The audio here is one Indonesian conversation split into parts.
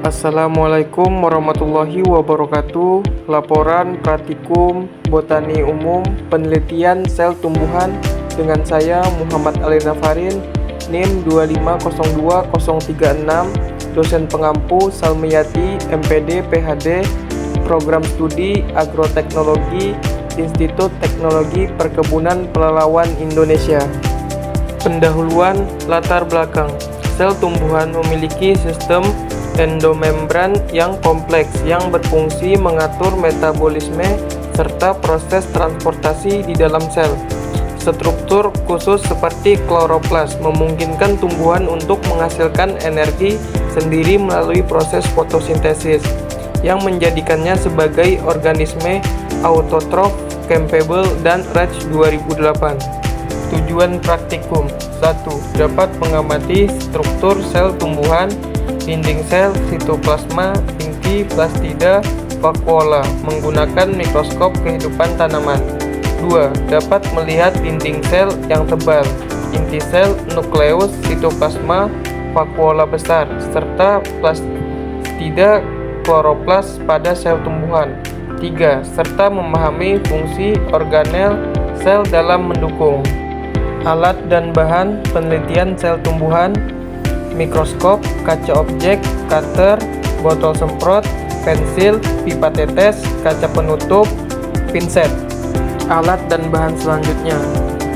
Assalamualaikum warahmatullahi wabarakatuh. Laporan praktikum botani umum penelitian sel tumbuhan dengan saya Muhammad Alina Farin, NIM 2502036, dosen pengampu Salmiyati, MPD, PhD, Program Studi Agroteknologi, Institut Teknologi Perkebunan Pelalawan Indonesia. Pendahuluan latar belakang. Sel tumbuhan memiliki sistem endomembran yang kompleks yang berfungsi mengatur metabolisme serta proses transportasi di dalam sel. Struktur khusus seperti kloroplas memungkinkan tumbuhan untuk menghasilkan energi sendiri melalui proses fotosintesis yang menjadikannya sebagai organisme autotrof, capable, dan Raj 2008. Tujuan praktikum: 1. Dapat mengamati struktur sel tumbuhan, dinding sel, sitoplasma, inti, plastida, vakuola menggunakan mikroskop kehidupan tanaman. 2. Dapat melihat dinding sel yang tebal, inti sel, nukleus, sitoplasma, vakuola besar, serta plastida kloroplas pada sel tumbuhan. 3. Serta memahami fungsi organel sel dalam mendukung. Alat dan bahan penelitian sel tumbuhan: mikroskop, kaca objek, cutter, botol semprot, pensil, pipa tetes, kaca penutup, pinset. Alat dan bahan selanjutnya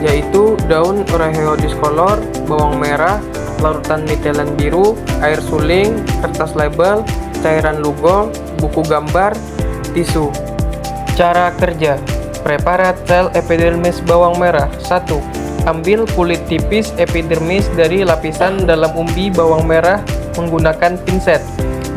yaitu daun Reheo discolor, bawang merah, larutan nitilen biru, air suling, kertas label, cairan lugol, buku gambar, tisu. Cara kerja: preparat sel epidermis bawang merah. 1. Ambil kulit tipis epidermis dari lapisan dalam umbi bawang merah menggunakan pinset.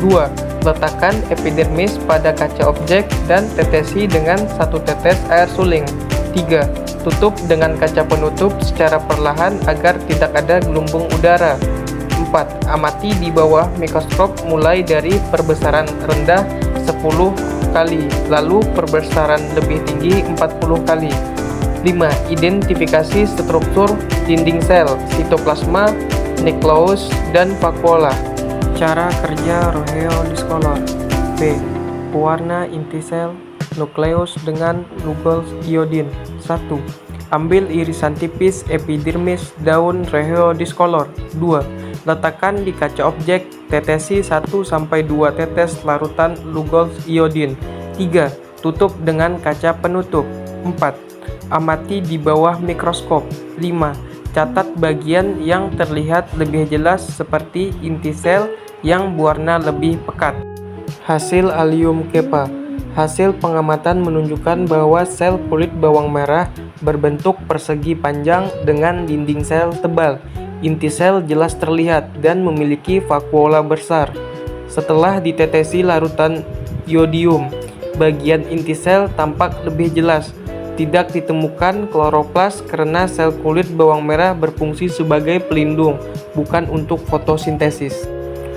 2. Letakkan epidermis pada kaca objek dan tetesi dengan 1 tetes air suling. 3. Tutup dengan kaca penutup secara perlahan agar tidak ada gelembung udara. 4. Amati di bawah mikroskop mulai dari perbesaran rendah 10 kali, lalu perbesaran lebih tinggi 40 kali. 5. Identifikasi struktur dinding sel, sitoplasma, nukleus, dan vakuola. Cara kerja Reheo discolor. B. Pewarna inti sel, nukleus dengan lugol iodin. 1. Ambil irisan tipis epidermis daun Reheo discolor. 2. Letakkan di kaca objek, tetesi 1-2 tetes larutan lugol iodin. 3. Tutup dengan kaca penutup. 4. Amati di bawah mikroskop. 5. Catat bagian yang terlihat lebih jelas seperti inti sel yang berwarna lebih pekat. Hasil Allium cepa. Hasil pengamatan menunjukkan bahwa sel kulit bawang merah berbentuk persegi panjang dengan dinding sel tebal. Inti sel jelas terlihat dan memiliki vakuola besar. Setelah ditetesi larutan iodium, bagian inti sel tampak lebih jelas. Tidak ditemukan kloroplas karena sel kulit bawang merah berfungsi sebagai pelindung, bukan untuk fotosintesis.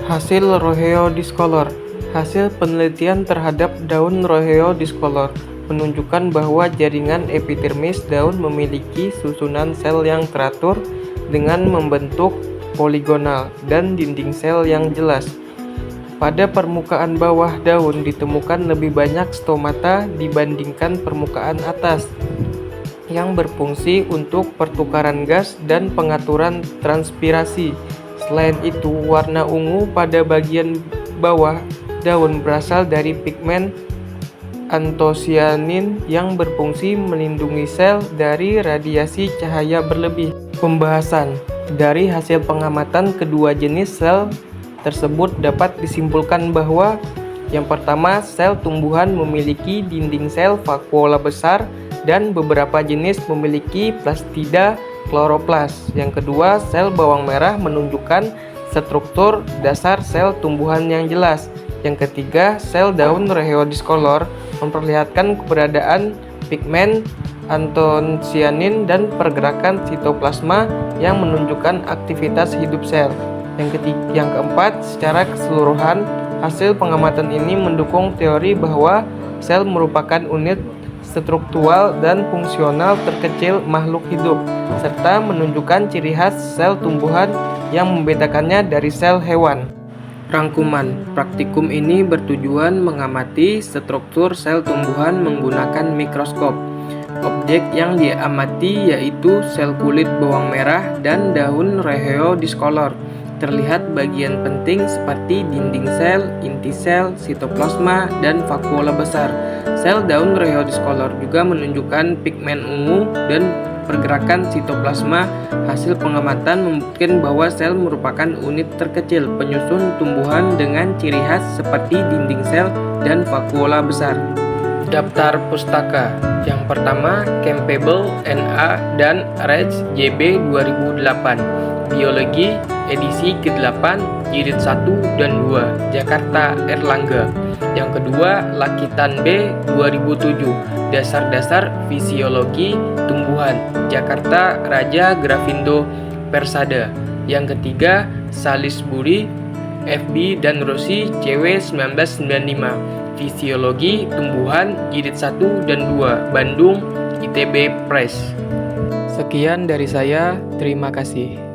Hasil Reheo discolor. Hasil penelitian terhadap daun Reheo discolor menunjukkan bahwa jaringan epidermis daun memiliki susunan sel yang teratur dengan membentuk poligonal dan dinding sel yang jelas. Pada permukaan bawah daun ditemukan lebih banyak stomata dibandingkan permukaan atas, yang berfungsi untuk pertukaran gas dan pengaturan transpirasi. Selain itu, warna ungu pada bagian bawah daun berasal dari pigmen antosianin yang berfungsi melindungi sel dari radiasi cahaya berlebih. Pembahasan. Dari hasil pengamatan kedua jenis sel tersebut dapat disimpulkan bahwa yang pertama, sel tumbuhan memiliki dinding sel vakuola besar dan beberapa jenis memiliki plastida kloroplas. Yang kedua, sel bawang merah menunjukkan struktur dasar sel tumbuhan yang jelas. Yang ketiga, sel daun Reheo discolor memperlihatkan keberadaan pigmen antosianin dan pergerakan sitoplasma yang menunjukkan aktivitas hidup sel. Yang keempat, secara keseluruhan, hasil pengamatan ini mendukung teori bahwa sel merupakan unit struktural dan fungsional terkecil makhluk hidup, serta menunjukkan ciri khas sel tumbuhan yang membedakannya dari sel hewan. Rangkuman, praktikum ini bertujuan mengamati struktur sel tumbuhan menggunakan mikroskop. Objek yang diamati yaitu sel kulit bawang merah dan daun reheo discolor. Terlihat bagian penting seperti dinding sel, inti sel, sitoplasma, dan vakuola besar. Sel daun reheo discolor juga menunjukkan pigmen ungu dan pergerakan sitoplasma. Hasil pengamatan membuktikan bahwa sel merupakan unit terkecil penyusun tumbuhan dengan ciri khas seperti dinding sel dan vakuola besar. Daftar pustaka. Yang pertama, Campbell N.A. dan Reg JB 2008. Biologi edisi ke-8, jilid 1 dan 2, Jakarta Erlangga. Yang kedua, Lakitan B 2007, Dasar-dasar Fisiologi Tumbuhan, Jakarta Raja Grafindo Persada. Yang ketiga, Salisbury, FB dan Rossi CW 1995, Fisiologi Tumbuhan, jilid 1 dan 2, Bandung, ITB Press. Sekian dari saya, terima kasih.